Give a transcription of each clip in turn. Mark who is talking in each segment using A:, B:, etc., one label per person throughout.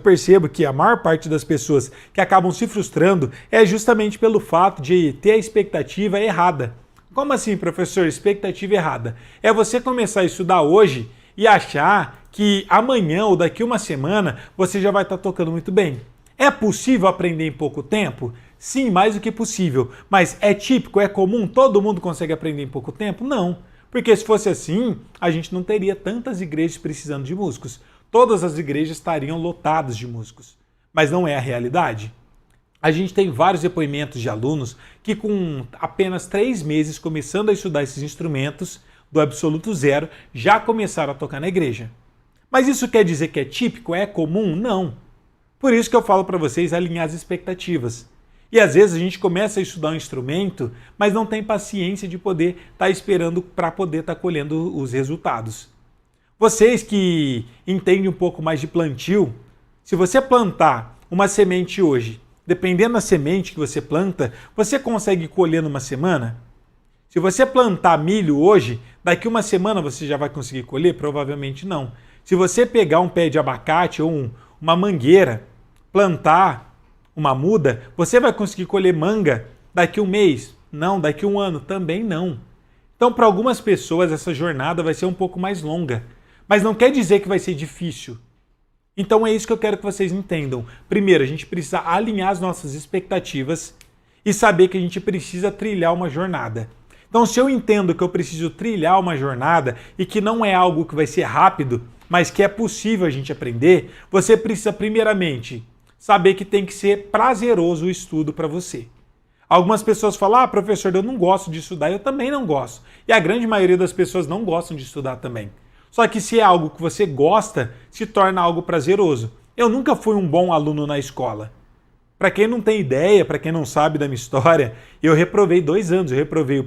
A: Eu percebo que a maior parte das pessoas que acabam se frustrando é justamente pelo fato de ter a expectativa errada. Como assim, professor? Expectativa errada? É você começar a estudar hoje e achar que amanhã ou daqui uma semana você já vai estar tocando muito bem. É possível aprender em pouco tempo? Sim, mais do que possível. Mas é típico, é comum? Todo mundo consegue aprender em pouco tempo? Não. Porque se fosse assim, a gente não teria tantas igrejas precisando de músicos. Todas as igrejas estariam lotadas de músicos. Mas não é a realidade. A gente tem vários depoimentos de alunos que com apenas 3 meses começando a estudar esses instrumentos, do absoluto zero, já começaram a tocar na igreja. Mas isso quer dizer que é típico? É comum? Não. Por isso que eu falo para vocês alinhar as expectativas. E às vezes a gente começa a estudar um instrumento, mas não tem paciência de poder estar esperando para poder estar colhendo os resultados. Vocês que entendem um pouco mais de plantio, se você plantar uma semente hoje, dependendo da semente que você planta, você consegue colher numa semana? Se você plantar milho hoje, daqui uma semana você já vai conseguir colher? Provavelmente não. Se você pegar um pé de abacate ou uma mangueira, plantar uma muda, você vai conseguir colher manga daqui um mês? Não, daqui um ano também não. Então, para algumas pessoas, essa jornada vai ser um pouco mais longa. Mas não quer dizer que vai ser difícil. Então é isso que eu quero que vocês entendam. Primeiro, a gente precisa alinhar as nossas expectativas e saber que a gente precisa trilhar uma jornada. Então, se eu entendo que eu preciso trilhar uma jornada e que não é algo que vai ser rápido, mas que é possível a gente aprender, você precisa, primeiramente, saber que tem que ser prazeroso o estudo para você. Algumas pessoas falam, professor, eu não gosto de estudar, eu também não gosto. E a grande maioria das pessoas não gostam de estudar também. Só que se é algo que você gosta, se torna algo prazeroso. Eu nunca fui um bom aluno na escola. Para quem não tem ideia, para quem não sabe da minha história, eu reprovei 2 anos. Eu reprovei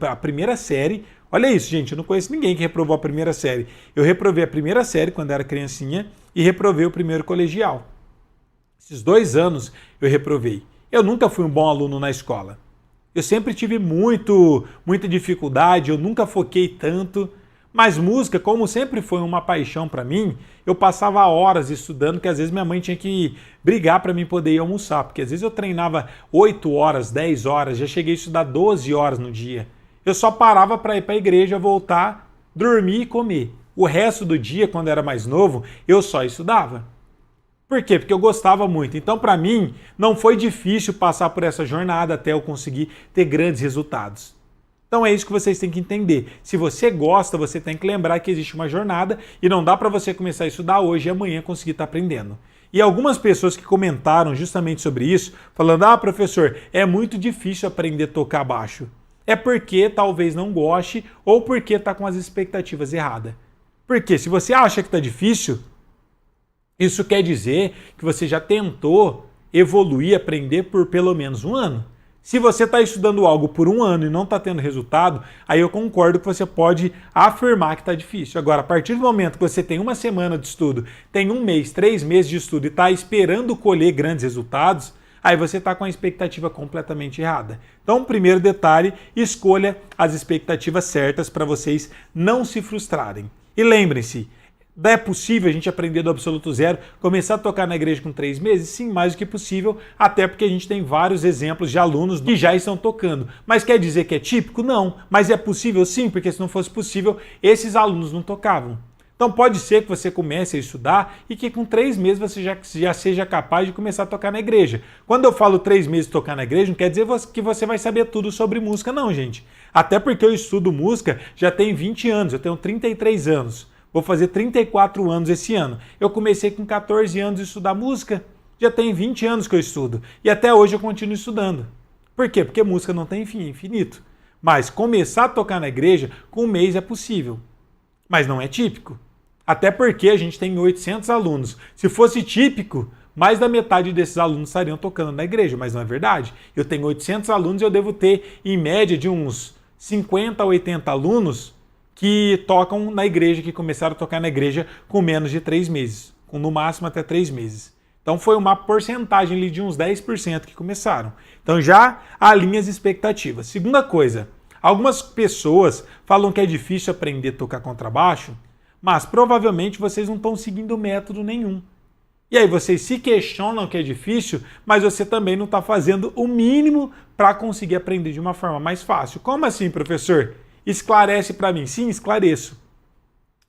A: a primeira série. Olha isso, gente, eu não conheço ninguém que reprovou a primeira série. Eu reprovei a primeira série quando era criancinha e reprovei o primeiro colegial. Esses 2 anos eu reprovei. Eu nunca fui um bom aluno na escola. Eu sempre tive muita dificuldade, eu nunca foquei tanto. Mas música, como sempre foi uma paixão para mim, eu passava horas estudando, que às vezes minha mãe tinha que brigar para mim poder ir almoçar, porque às vezes eu treinava 8 horas, 10 horas, já cheguei a estudar 12 horas no dia. Eu só parava para ir para a igreja, voltar, dormir e comer. O resto do dia, quando eu era mais novo, eu só estudava. Por quê? Porque eu gostava muito. Então, para mim, não foi difícil passar por essa jornada até eu conseguir ter grandes resultados. Então é isso que vocês têm que entender. Se você gosta, você tem que lembrar que existe uma jornada e não dá para você começar a estudar hoje e amanhã conseguir estar aprendendo. E algumas pessoas que comentaram justamente sobre isso, falando, professor, é muito difícil aprender a tocar baixo. É porque talvez não goste ou porque está com as expectativas erradas. Porque se você acha que está difícil, isso quer dizer que você já tentou evoluir, aprender por pelo menos 1 ano. Se você está estudando algo por 1 ano e não está tendo resultado, aí eu concordo que você pode afirmar que está difícil. Agora, a partir do momento que você tem 1 semana de estudo, tem 1 mês, 3 meses de estudo e está esperando colher grandes resultados, aí você está com a expectativa completamente errada. Então, primeiro detalhe, escolha as expectativas certas para vocês não se frustrarem. E lembrem-se, é possível a gente aprender do absoluto zero, começar a tocar na igreja com 3 meses? Sim, mais do que possível, até porque a gente tem vários exemplos de alunos que já estão tocando. Mas quer dizer que é típico? Não. Mas é possível? Sim, porque se não fosse possível, esses alunos não tocavam. Então pode ser que você comece a estudar e que com 3 meses você já seja capaz de começar a tocar na igreja. Quando eu falo 3 meses de tocar na igreja, não quer dizer que você vai saber tudo sobre música não, gente. Até porque eu estudo música já tem 20 anos, eu tenho 33 anos. Vou fazer 34 anos esse ano. Eu comecei com 14 anos a estudar música. Já tem 20 anos que eu estudo. E até hoje eu continuo estudando. Por quê? Porque música não tem fim, é infinito. Mas começar a tocar na igreja com 1 mês é possível. Mas não é típico. Até porque a gente tem 800 alunos. Se fosse típico, mais da metade desses alunos estariam tocando na igreja. Mas não é verdade. Eu tenho 800 alunos e eu devo ter, em média, de uns 50 a 80 alunos que tocam na igreja, que começaram a tocar na igreja com menos de 3 meses, com no máximo até 3 meses. Então foi uma porcentagem ali de uns 10% que começaram. Então já alinha as expectativas. Segunda coisa, algumas pessoas falam que é difícil aprender a tocar contrabaixo, mas provavelmente vocês não estão seguindo método nenhum. E aí vocês se questionam que é difícil, mas você também não está fazendo o mínimo para conseguir aprender de uma forma mais fácil. Como assim, professor? Esclarece para mim. Sim, esclareço.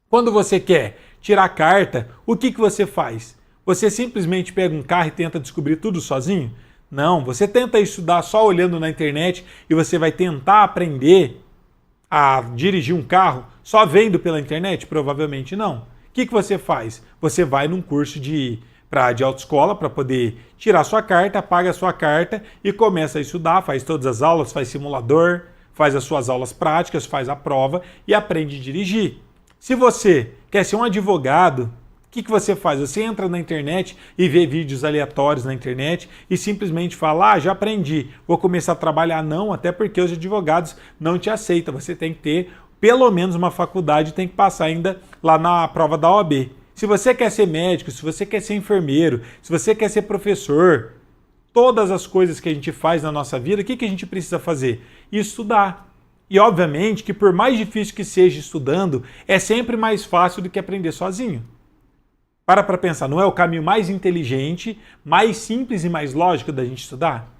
A: Quando você quer tirar carta, o que você faz? Você simplesmente pega um carro e tenta descobrir tudo sozinho? Não, você tenta estudar só olhando na internet e você vai tentar aprender a dirigir um carro só vendo pela internet? Provavelmente não. O que você faz? Você vai num curso de autoescola para poder tirar sua carta, paga a sua carta e começa a estudar, faz todas as aulas, faz simulador, faz as suas aulas práticas, faz a prova e aprende a dirigir. Se você quer ser um advogado, o que você faz? Você entra na internet e vê vídeos aleatórios na internet e simplesmente fala, já aprendi, vou começar a trabalhar. Não, até porque os advogados não te aceitam. Você tem que ter pelo menos uma faculdade, tem que passar ainda lá na prova da OAB. Se você quer ser médico, se você quer ser enfermeiro, se você quer ser professor, todas as coisas que a gente faz na nossa vida, o que a gente precisa fazer? Estudar. E obviamente que por mais difícil que seja estudando, é sempre mais fácil do que aprender sozinho. Para pensar, não é o caminho mais inteligente, mais simples e mais lógico da gente estudar?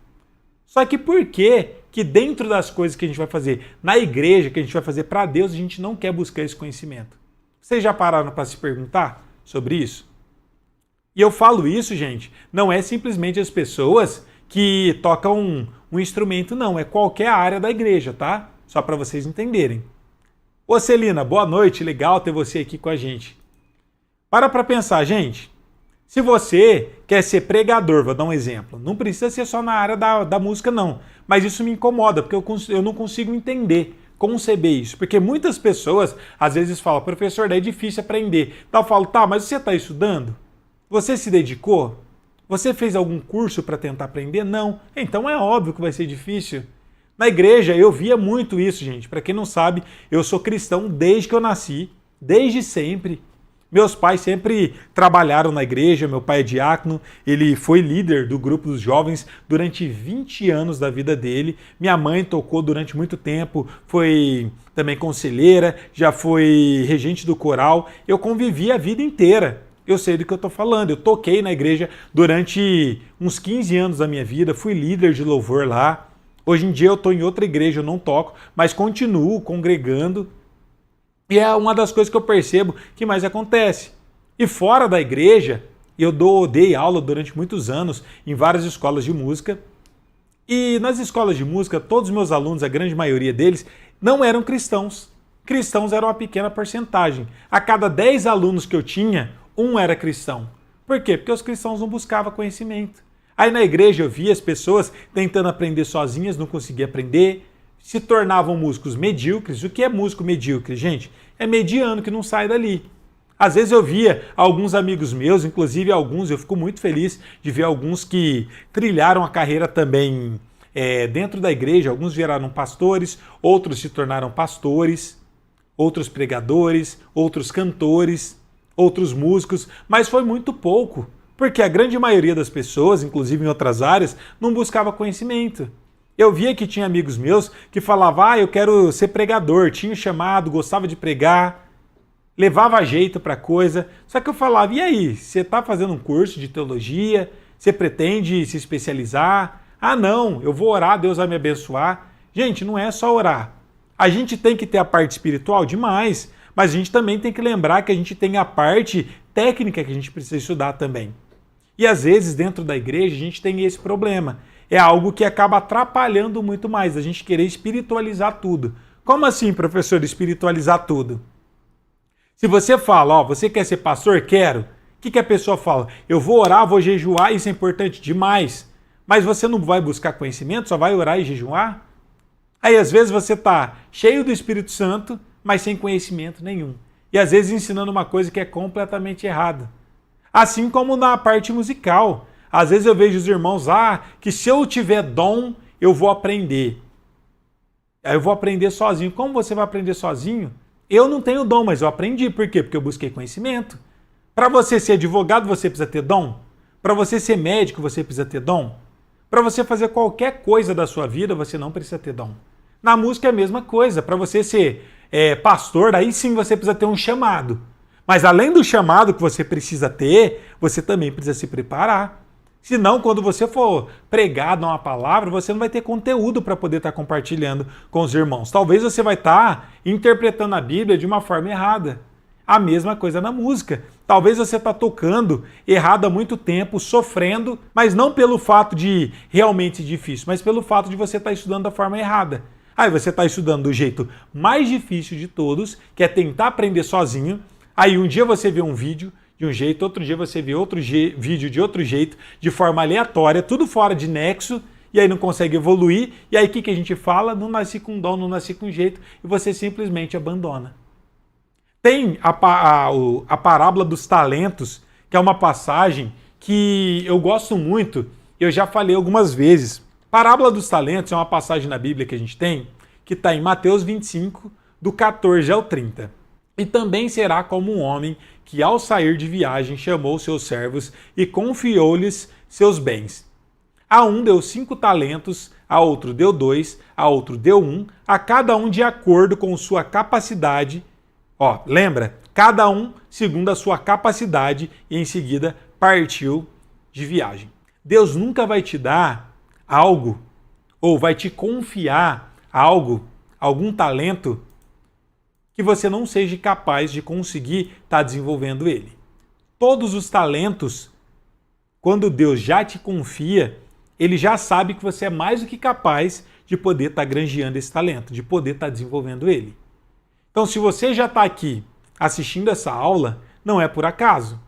A: Só que por que dentro das coisas que a gente vai fazer na igreja, que a gente vai fazer para Deus, a gente não quer buscar esse conhecimento? Vocês já pararam para se perguntar sobre isso? E eu falo isso, gente, não é simplesmente as pessoas que tocam um instrumento, não. É qualquer área da igreja, tá? Só para vocês entenderem. Ô Celina, boa noite, legal ter você aqui com a gente. Para pensar, gente. Se você quer ser pregador, vou dar um exemplo, não precisa ser só na área da música, não. Mas isso me incomoda, porque eu não consigo entender, conceber isso. Porque muitas pessoas, às vezes, falam, professor, daí é difícil aprender. Então eu falo, tá, mas você está estudando? Você se dedicou? Você fez algum curso para tentar aprender? Não. Então é óbvio que vai ser difícil. Na igreja eu via muito isso, gente. Para quem não sabe, eu sou cristão desde que eu nasci, desde sempre. Meus pais sempre trabalharam na igreja, meu pai é diácono, ele foi líder do grupo dos jovens durante 20 anos da vida dele. Minha mãe tocou durante muito tempo, foi também conselheira, já foi regente do coral. Eu convivi a vida inteira. Eu sei do que eu estou falando. Eu toquei na igreja durante uns 15 anos da minha vida, fui líder de louvor lá. Hoje em dia eu estou em outra igreja, eu não toco, mas continuo congregando. E é uma das coisas que eu percebo que mais acontece. E fora da igreja, eu dei aula durante muitos anos em várias escolas de música. E nas escolas de música, todos os meus alunos, a grande maioria deles, não eram cristãos. Cristãos eram uma pequena porcentagem. A cada 10 alunos que eu tinha, um era cristão. Por quê? Porque os cristãos não buscavam conhecimento. Aí na igreja eu via as pessoas tentando aprender sozinhas, não conseguiam aprender, se tornavam músicos medíocres. O que é músico medíocre, gente? É mediano, que não sai dali. Às vezes eu via alguns amigos meus, inclusive alguns, eu fico muito feliz de ver alguns que trilharam a carreira também dentro da igreja. Alguns viraram pastores, outros se tornaram pastores, outros pregadores, outros cantores, outros músicos, mas foi muito pouco, porque a grande maioria das pessoas, inclusive em outras áreas, não buscava conhecimento. Eu via que tinha amigos meus que falavam, eu quero ser pregador, tinha chamado, gostava de pregar, levava jeito para coisa. Só que eu falava, e aí, você está fazendo um curso de teologia? Você pretende se especializar? Ah, não, eu vou orar, Deus vai me abençoar. Gente, não é só orar. A gente tem que ter a parte espiritual demais, mas a gente também tem que lembrar que a gente tem a parte técnica que a gente precisa estudar também. E às vezes, dentro da igreja, a gente tem esse problema. É algo que acaba atrapalhando muito mais, a gente querer espiritualizar tudo. Como assim, professor, espiritualizar tudo? Se você fala, você quer ser pastor? Quero. O que a pessoa fala? Eu vou orar, vou jejuar, isso é importante demais. Mas você não vai buscar conhecimento, só vai orar e jejuar? Aí às vezes você está cheio do Espírito Santo, mas sem conhecimento nenhum. E às vezes ensinando uma coisa que é completamente errada. Assim como na parte musical. Às vezes eu vejo os irmãos, que se eu tiver dom, eu vou aprender. Aí eu vou aprender sozinho. Como você vai aprender sozinho? Eu não tenho dom, mas eu aprendi. Por quê? Porque eu busquei conhecimento. Para você ser advogado, você precisa ter dom. Para você ser médico, você precisa ter dom. Para você fazer qualquer coisa da sua vida, você não precisa ter dom. Na música é a mesma coisa. Para você ser pastor, aí sim você precisa ter um chamado. Mas além do chamado que você precisa ter, você também precisa se preparar. Senão, quando você for pregar uma palavra, você não vai ter conteúdo para poder estar compartilhando com os irmãos. Talvez você vai estar interpretando a Bíblia de uma forma errada. A mesma coisa na música. Talvez você está tocando errado há muito tempo, sofrendo, mas não pelo fato de realmente difícil, mas pelo fato de você estar estudando da forma errada. Aí você está estudando do jeito mais difícil de todos, que é tentar aprender sozinho. Aí um dia você vê um vídeo de um jeito, outro dia você vê outro vídeo de outro jeito, de forma aleatória, tudo fora de nexo, e aí não consegue evoluir. E aí o que a gente fala? Não nasci com dom, não nasci com jeito, e você simplesmente abandona. Tem a parábola dos talentos, que é uma passagem que eu gosto muito, eu já falei algumas vezes. Parábola dos talentos é uma passagem na Bíblia que a gente tem, que está em Mateus 25, do 14 ao 30. E também será como um homem que, ao sair de viagem, chamou seus servos e confiou-lhes seus bens. A um deu 5 talentos, a outro deu 2, a outro deu 1, a cada um de acordo com sua capacidade. Lembra? Cada um segundo a sua capacidade, e em seguida partiu de viagem. Deus nunca vai te dar algo, ou vai te confiar algo, algum talento, que você não seja capaz de conseguir estar desenvolvendo ele. Todos os talentos, quando Deus já te confia, ele já sabe que você é mais do que capaz de poder estar granjeando esse talento, de poder estar desenvolvendo ele. Então, se você já está aqui assistindo essa aula, não é por acaso.